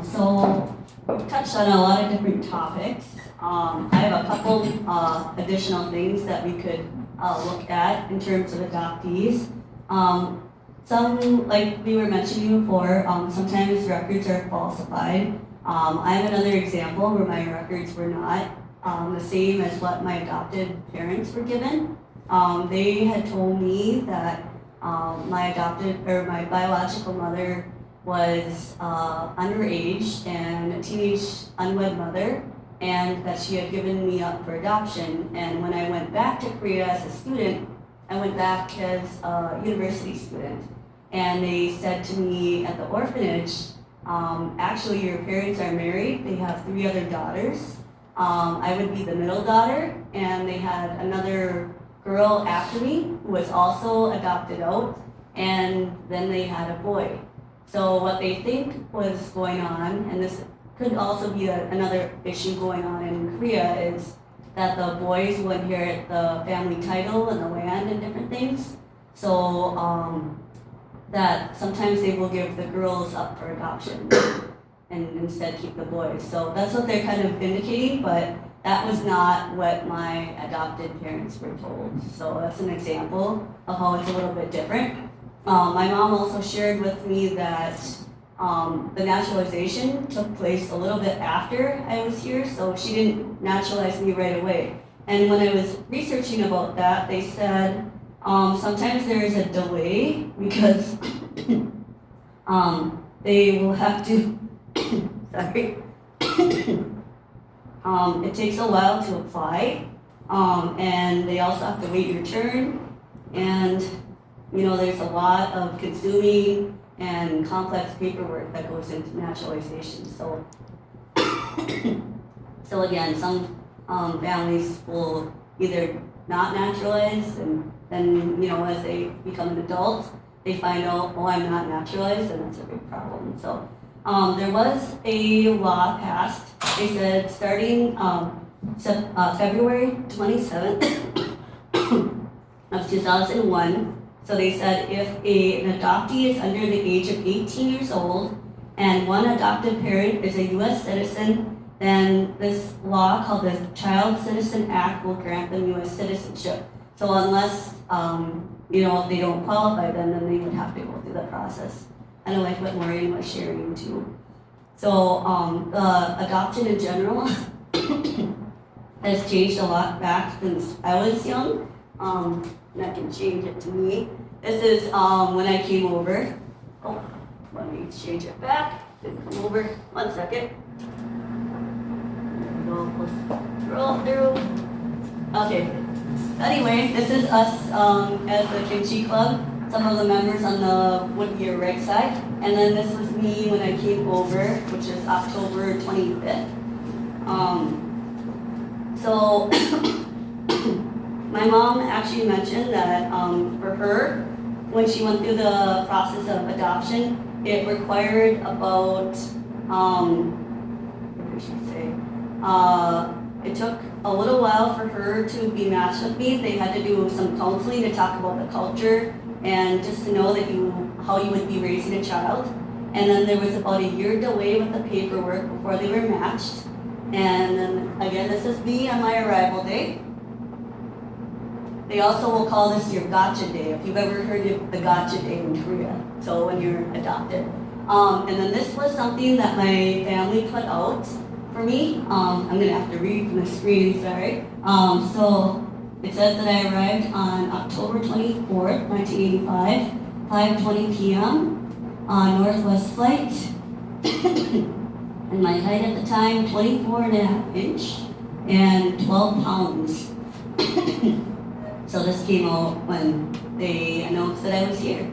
So we've touched on a lot of different topics. I have a couple additional things that we could look at in terms of adoptees. Some, like we were mentioning before, sometimes records are falsified. I have another example where my records were not the same as what my adopted parents were given. They had told me that my biological mother was underage and a teenage unwed mother, and that she had given me up for adoption. And when I went back to Korea as a student, I went back as a university student. And they said to me at the orphanage, actually your parents are married, they have 3 other daughters. I would be the middle daughter, and they had another girl after me who was also adopted out, and then they had a boy. So what they think was going on, and this could also be another issue going on in Korea, is that the boys will inherit the family title and the land and different things. So that sometimes they will give the girls up for adoption and instead keep the boys. So that's what they're kind of indicating, but that was not what my adopted parents were told. So that's an example of how it's a little bit different. My mom also shared with me that the naturalization took place a little bit after I was here, so she didn't naturalize me right away. And when I was researching about that, they said sometimes there is a delay because they will have to, sorry, it takes a while to apply, and they also have to wait your turn, and there's a lot of consuming and complex paperwork that goes into naturalization. So, so again, some families will either not naturalize, and then as they become an adult, they find out, oh, I'm not naturalized, and that's a big problem. So there was a law passed. They said starting February 27th of 2001. So they said if an adoptee is under the age of 18 years old and one adopted parent is a U.S. citizen, then this law called the Child Citizen Act will grant them U.S. citizenship. So unless, if they don't qualify, then they would have to go through the process. Kind of like what Maureen was sharing too. So adoption in general has changed a lot back since I was young. And I can change it to me. This is when I came over. Oh, let me change it back. Come over, 1 second. Roll through. Okay. Anyway, this is us as the Kimchi Club. Some of the members on the would be your right side. And then this was me when I came over, which is October 25th. So my mom actually mentioned that for her, when she went through the process of adoption, it required about, what should I say? It took a little while for her to be matched with me. They had to do some counseling to talk about the culture and just to know that how you would be raising a child. And then there was about a year delay with the paperwork before they were matched. And then again, this is me on my arrival day. They also will call this your gotcha day, if you've ever heard of the gotcha day in Korea, so when you're adopted. And then this was something that my family put out for me. I'm gonna have to read from the screen, sorry. So it says that I arrived on October 24th, 1985, 5:20 p.m. on Northwest Flight. And my height at the time, 24.5 inch and 12 pounds. So this came out when they announced that I was here.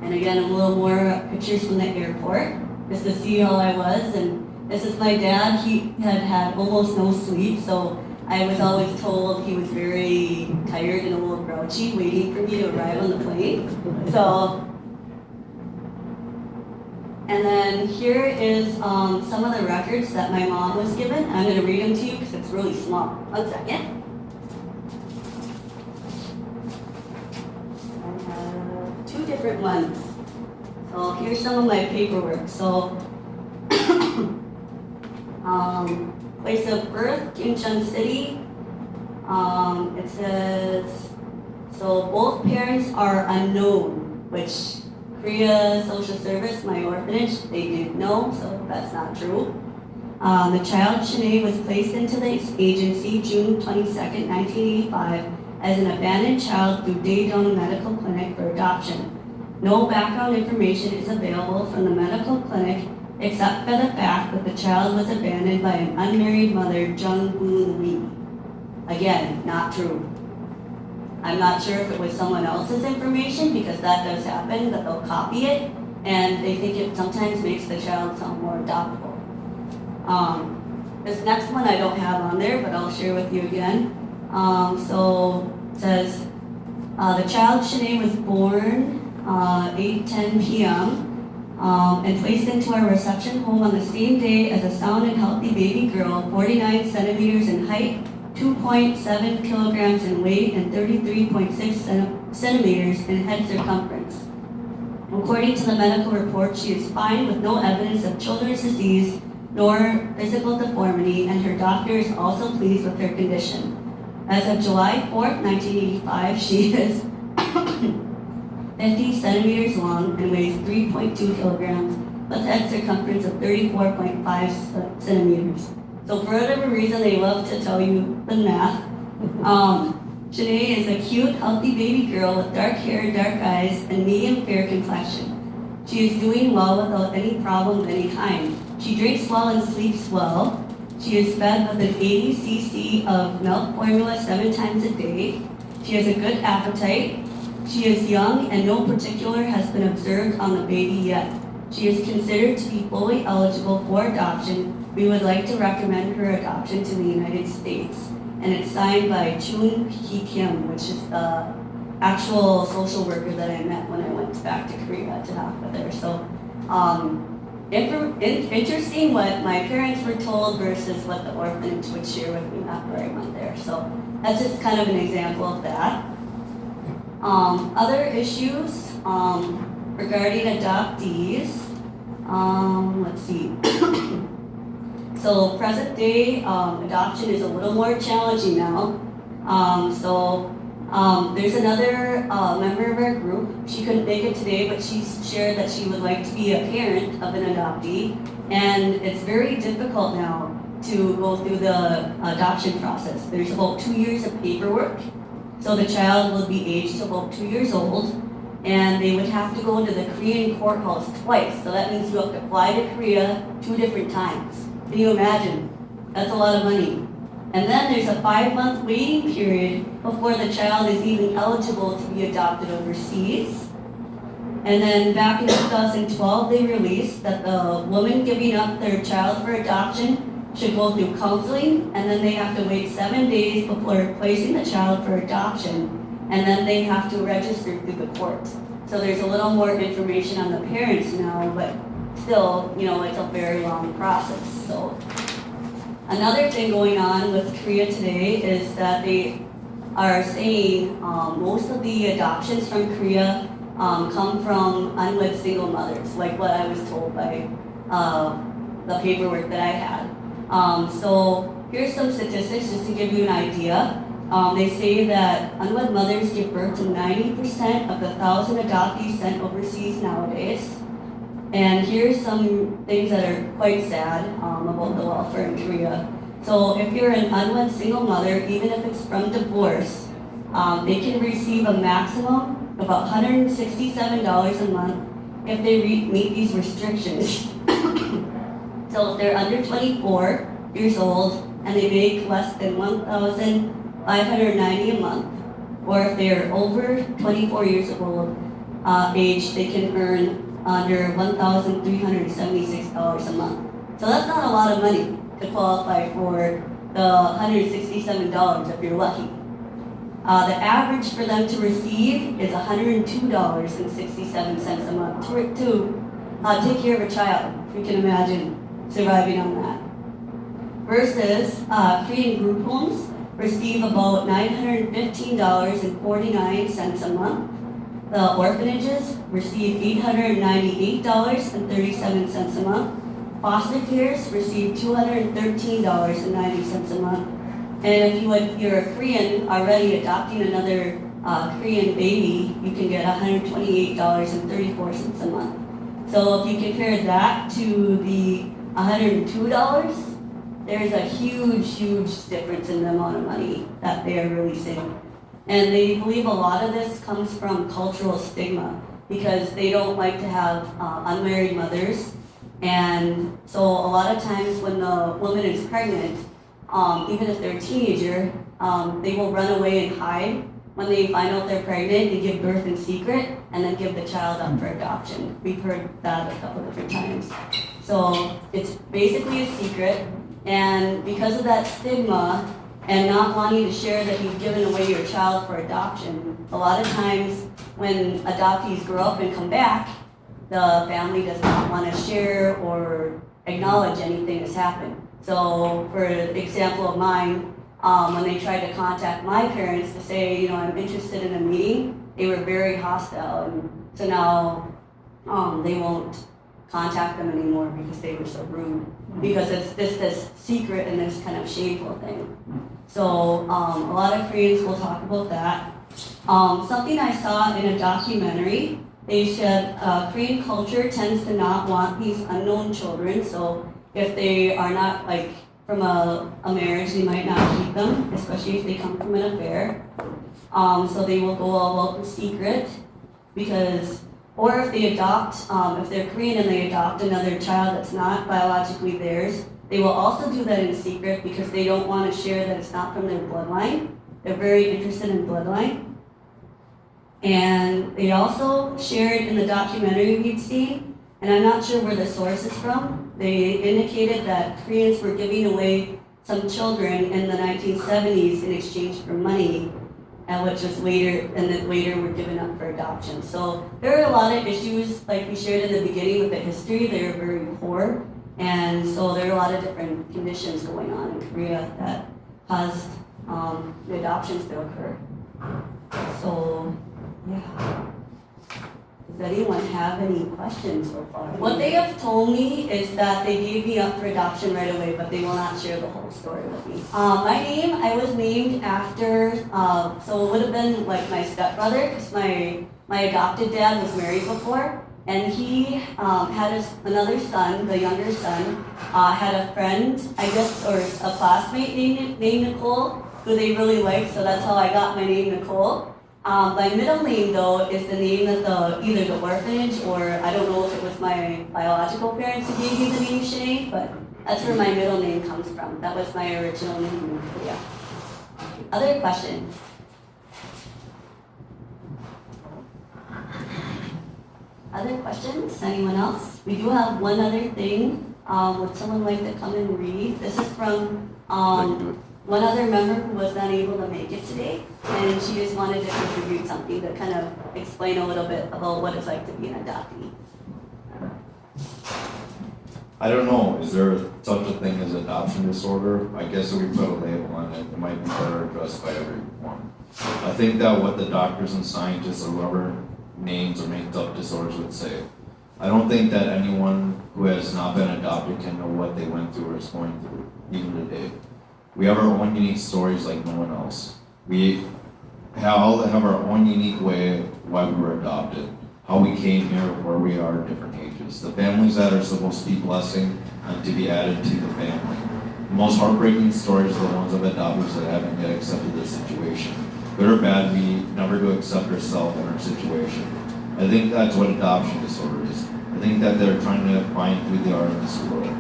And again, a little more pictures from the airport, just to see how I was. And this is my dad. He had almost no sleep, so I was always told he was very tired and a little grouchy, waiting for me to arrive on the plane. So, and then here is some of the records that my mom was given. I'm going to read them to you because it's really small. 1 second. I have 2 different ones. So So here's some of my paperwork. So, place of birth, Kimchun City. It says, so both parents are unknown, which Korea Social Service, my orphanage, they didn't know, so that's not true. The child, Shanae, was placed into the agency June 22nd, 1985, as an abandoned child through Daedong Medical Clinic for adoption. No background information is available from the medical clinic except for the fact that the child was abandoned by an unmarried mother, Jung Boon Lee. Again, not true. I'm not sure if it was someone else's information, because that does happen, that they'll copy it, and they think it sometimes makes the child sound more adoptable. This next one I don't have on there, but I'll share with you again. So it says, the child, Shanae, was born 8:10 p.m. And placed into our reception home on the same day as a sound and healthy baby girl, 49 centimeters in height, 2.7 kilograms in weight, and 33.6 centimeters in head circumference. According to the medical report, she is fine with no evidence of children's disease nor physical deformity, and her doctor is also pleased with her condition. As of July 4th, 1985, she is 50 centimeters long and weighs 3.2 kilograms, with head circumference of 34.5 centimeters. So for whatever reason, they love to tell you the math. Shanae is a cute, healthy baby girl with dark hair, dark eyes, and medium fair complexion. She is doing well without any problem of any kind. She drinks well and sleeps well. She is fed with an 80 cc of milk formula 7 times a day. She has a good appetite. She is young and no particular has been observed on the baby yet. She is considered to be fully eligible for adoption. We would like to recommend her adoption to the United States. And it's signed by Chun Hee Kim, which is the actual social worker that I met when I went back to Korea to talk with her. So, interesting what my parents were told versus what the orphanage would share with me after I went there. So that's just kind of an example of that. Other issues regarding adoptees. Let's see. So present day adoption is a little more challenging now. There's another member of our group. She couldn't make it today, but she shared that she would like to be a parent of an adoptee. And it's very difficult now to go through the adoption process. There's about 2 years of paperwork. So the child will be aged about 2 years old, and they would have to go to the Korean courthouse twice. So that means you have to fly to Korea 2 different times. Can you imagine? That's a lot of money. And then there's a 5-month waiting period before the child is even eligible to be adopted overseas. And then back in 2012, they released that the woman giving up their child for adoption should go through counseling, and then they have to wait 7 days before placing the child for adoption, and then they have to register through the court. So there's a little more information on the parents now, but still, it's a very long process. So another thing going on with Korea today is that they are saying most of the adoptions from Korea come from unwed single mothers, like what I was told by the paperwork that I had. So here's some statistics just to give you an idea. They say that unwed mothers give birth to 90% of the 1,000 adoptees sent overseas nowadays. And here's some things that are quite sad about the welfare in Korea. So if you're an unwed single mother, even if it's from divorce, they can receive a maximum of $167 a month if they meet these restrictions. So if they're under 24 years old and they make less than $1,590 a month, or if they're over 24 years old age, they can earn under $1,376 a month. So that's not a lot of money to qualify for the $167 if you're lucky. The average for them to receive is $102.67 a month to take care of a child, if you can imagine surviving on that. Versus Korean group homes receive about $915.49 a month. The orphanages receive $898.37 a month. Foster cares receive $213.90 a month. And if you're a Korean already adopting another Korean baby, you can get $128.34 a month. So if you compare that to the $102, there's a huge difference in the amount of money that they are releasing. And they believe a lot of this comes from cultural stigma because they don't like to have unmarried mothers. And so a lot of times when the woman is pregnant, even if they're a teenager, they will run away and hide. When they find out they're pregnant, they give birth in secret and then give the child up for adoption. We've heard that a couple different times. So it's basically a secret, and because of that stigma and not wanting to share that you've given away your child for adoption, a lot of times when adoptees grow up and come back, the family does not want to share or acknowledge anything has happened. So for example of mine, when they tried to contact my parents to say, I'm interested in a meeting, they were very hostile. And so now they won't contact them anymore because they were so rude. Because it's this secret and this kind of shameful thing. So a lot of Koreans will talk about that. Something I saw in a documentary, they said Korean culture tends to not want these unknown children. So if they are not from a marriage, they might not keep them, especially if they come from an affair. So they will go all out in secret or if they adopt, if they're Korean and they adopt another child that's not biologically theirs, they will also do that in secret because they don't want to share that it's not from their bloodline. They're very interested in bloodline. And they also shared in the documentary we'd seen, and I'm not sure where the source is from, they indicated that Koreans were giving away some children in the 1970s in exchange for money, and which was later were given up for adoption. So there are a lot of issues, like we shared in the beginning with the history, they were very poor, and so there are a lot of different conditions going on in Korea that caused the adoptions to occur. So, yeah. Does anyone have any questions so far? What they have told me is that they gave me up for adoption right away, but they will not share the whole story with me. My name, I was named after, so it would have been like my stepbrother, because my adopted dad was married before, and he had another son, the younger son, had a friend, I guess, or a classmate named Nicole, who they really liked, so that's how I got my name, Nicole. My middle name, though, is the name that either the orphanage or I don't know if it was my biological parents who gave me the name Shanae, but that's where my middle name comes from. That was my original name in Korea. Other questions? Other questions? Anyone else? We do have one other thing. Would someone like to come and read? This is from one other member who was not able to make it today, and she just wanted to contribute something to kind of explain a little bit about what it's like to be an adoptee. I don't know, is there such a thing as adoption disorder? I guess if we put a label on it, it might be better addressed by everyone. I think that what the doctors and scientists or whoever names or makes up disorders would say. I don't think that anyone who has not been adopted can know what they went through or is going through, even today. We have our own unique stories like no one else. We all have our own unique way why we were adopted, how we came here, where we are at different ages, the families that are supposed to be blessing and to be added to the family. The most heartbreaking stories are the ones of adopters that haven't yet accepted the situation. Good or bad, we never do accept ourselves in our situation. I think that's what adoption disorder is. I think that they're trying to find who they are in this world.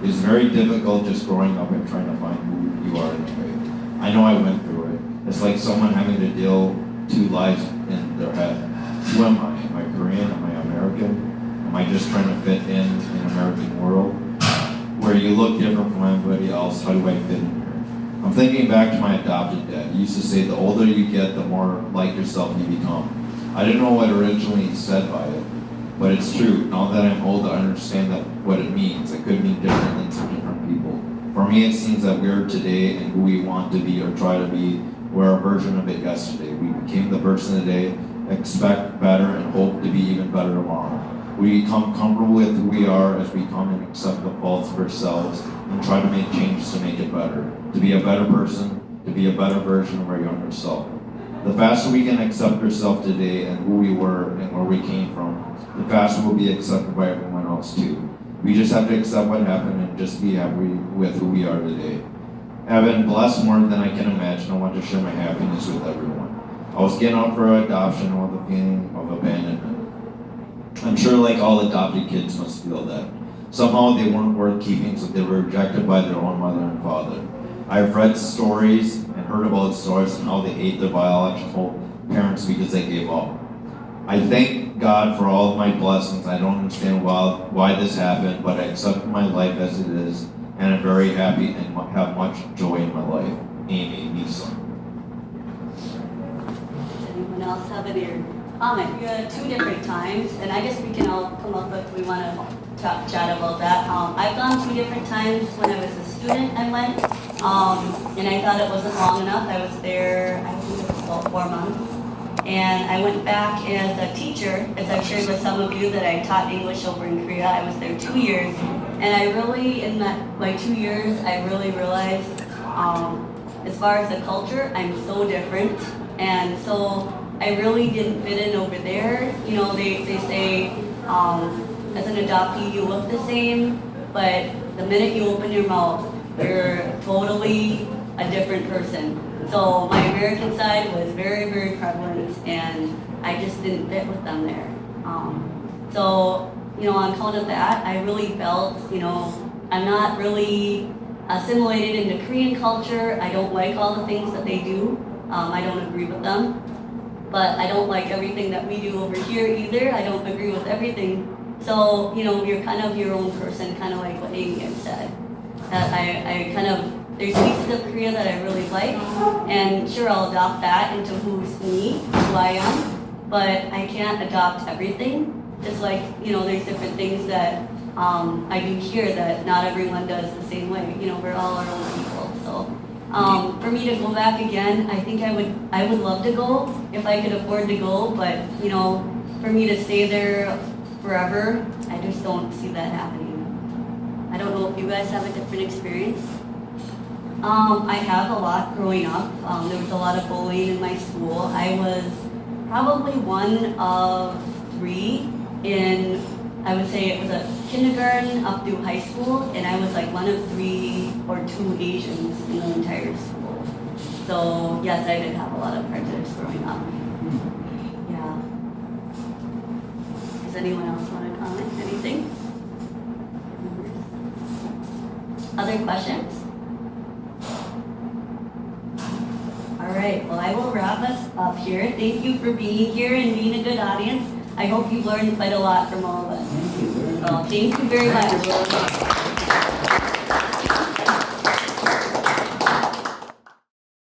It's very difficult just growing up and trying to find who you are anyway. I know I went through it. It's like someone having to deal two lives in their head. Who am I? Am I Korean? Am I American? Am I just trying to fit in an American world? Where you look different from everybody else, how do I fit in here? I'm thinking back to my adopted dad. He used to say the older you get, the more like yourself you become. I didn't know what originally he said by it, but it's true. Now that I'm old, I understand that what it means. It could mean different things to different people. For me, it seems that we're today and who we want to be or try to be, we're a version of it yesterday. We became the person today, expect better, and hope to be even better tomorrow. We become comfortable with who we are as we come and accept the faults of ourselves and try to make changes to make it better, to be a better person, to be a better version of our younger self. The faster we can accept ourselves today and who we were and where we came from, the faster we'll be accepted by everyone else too. We just have to accept what happened and just be happy with who we are today. I've been blessed more than I can imagine. I want to share my happiness with everyone. I was getting up for adoption with a feeling of abandonment. I'm sure like all adopted kids must feel that. Somehow they weren't worth keeping, so they were rejected by their own mother and father. I've read stories and heard about stories and how they hate their biological parents because they gave up. I thank God for all of my blessings. I don't understand why this happened, but I accept my life as it is, and I'm very happy and have much joy in my life. Amy, Nisa. Does anyone else have any comment? You had 2 different times, and I guess we can all come up with, we want to chat about that. I've gone 2 different times. When I was a student, I went, and I thought it wasn't long enough. I was there, I think it was about 4 months. And I went back as a teacher, as I've shared with some of you that I taught English over in Korea. I was there 2 years, and I really, in my 2 years, I really realized, as far as the culture, I'm so different, and so I really didn't fit in over there. You know, they say, as an adoptee, you look the same, but the minute you open your mouth, you're totally a different person. So my American side was very, very prevalent, and I just didn't fit with them there. So, you know, on account of that, I really felt, you know, I'm not really assimilated into Korean culture. I don't like all the things that they do. I don't agree with them. But I don't like everything that we do over here either. I don't agree with everything. So, you know, you're kind of your own person, kind of like what Amy had said. That I kind of, there's pieces of Korea that I really like, and sure, I'll adopt that into who's me, who I am, but I can't adopt everything. Just like, you know, there's different things that I do here that not everyone does the same way. You know, we're all our own people. So for me to go back again, I think I would love to go if I could afford to go, but you know, for me to stay there forever, I just don't see that happening. I don't know if you guys have a different experience. I have a lot growing up. There was a lot of bullying in my school. I was probably one of 3 in, I would say it was a kindergarten up through high school, and I was like one of 3 or 2 Asians in the entire school. So yes, I did have a lot of prejudice growing up. Yeah. Does anyone else want to comment? Anything? Other questions? All right, well, I will wrap us up here. Thank you for being here and being a good audience. I hope you've learned quite a lot from all of us. Thank you very much. So, thank you very much.